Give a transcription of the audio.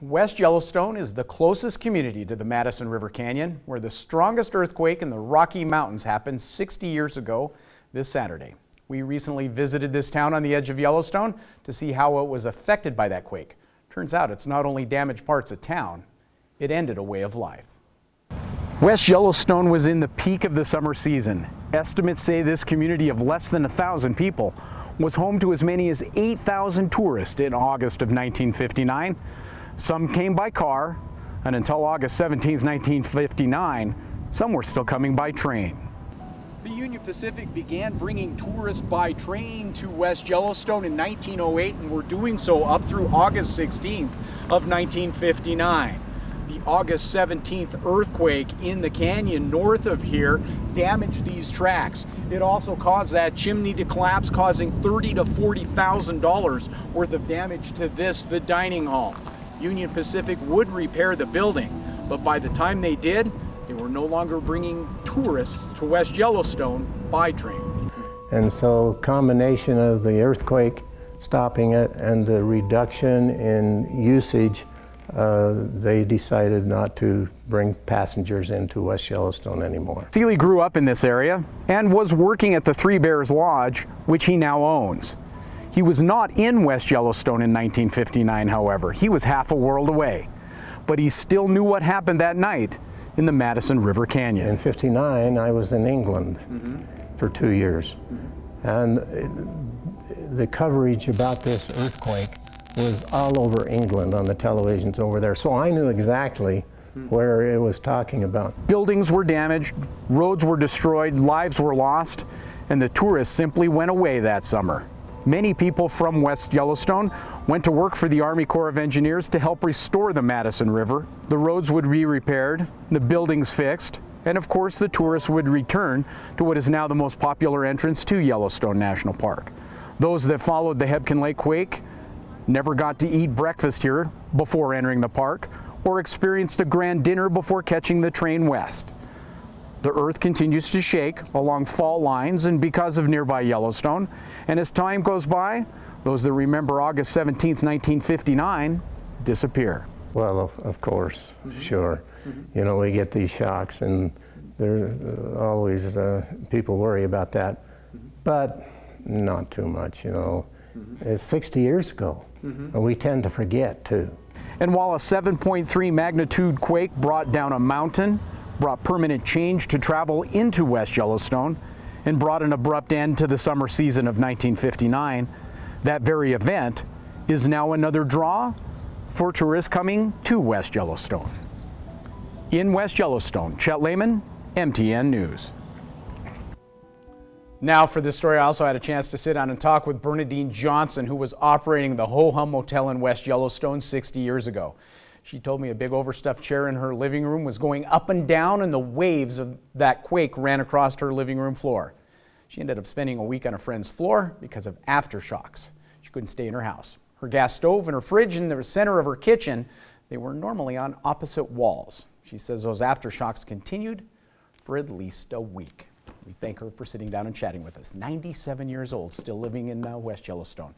West Yellowstone is the closest community to the Madison River Canyon, where the strongest earthquake in the Rocky Mountains happened 60 years ago this Saturday. We recently visited this town on the edge of Yellowstone to see how it was affected by that quake. Turns out it's not only damaged parts of town, it ended a way of life. West Yellowstone was in the peak of the summer season. Estimates say this community of less than 1,000 people was home to as many as 8,000 tourists in August of 1959. Some came by car, and until August 17, 1959, some were still coming by train. The Union Pacific began bringing tourists by train to West Yellowstone in 1908 and were doing so up through August 16th of 1959. The August 17th earthquake in the canyon north of here damaged these tracks. It also caused that chimney to collapse, causing $30,000 to $40,000 worth of damage to the dining hall. Union Pacific would repair the building, but by the time they did, they were no longer bringing tourists to West Yellowstone by train. And so combination of the earthquake stopping it and the reduction in usage, they decided not to bring passengers into West Yellowstone anymore. Seeley grew up in this area and was working at the Three Bears Lodge, which he now owns. He was not in West Yellowstone in 1959, however. He was half a world away, but he still knew what happened that night in the Madison River Canyon. In '59, I was in England for 2 years, and the coverage about this earthquake was all over England on the televisions over there, so I knew exactly where it was talking about. Buildings were damaged, roads were destroyed, lives were lost, and the tourists simply went away that summer. Many people from West Yellowstone went to work for the Army Corps of Engineers to help restore the Madison River. The roads would be repaired, the buildings fixed, and of course the tourists would return to what is now the most popular entrance to Yellowstone National Park. Those that followed the Hebgen Lake quake never got to eat breakfast here before entering the park, or experienced a grand dinner before catching the train west. The earth continues to shake along fault lines and because of nearby Yellowstone, and as time goes by, those that remember August 17, 1959 disappear. Well, of course, sure. You know, we get these shocks, and there's always people worry about that, but not too much, you know. It's 60 years ago, and we tend to forget too. And while a 7.3 magnitude quake brought down a mountain, brought permanent change to travel into West Yellowstone, and brought an abrupt end to the summer season of 1959, that very event is now another draw for tourists coming to West Yellowstone. In West Yellowstone, Chet Lehman, MTN News. Now for this story, I also had a chance to sit down and talk with Bernardin Johnson, who was operating the Ho Hum Motel in West Yellowstone 60 years ago. She told me a big overstuffed chair in her living room was going up and down, and the waves of that quake ran across her living room floor. She ended up spending a week on a friend's floor because of aftershocks. She couldn't stay in her house. Her gas stove and her fridge in the center of her kitchen, they were normally on opposite walls. She says those aftershocks continued for at least a week. We thank her for sitting down and chatting with us. 97 years old, still living in West Yellowstone.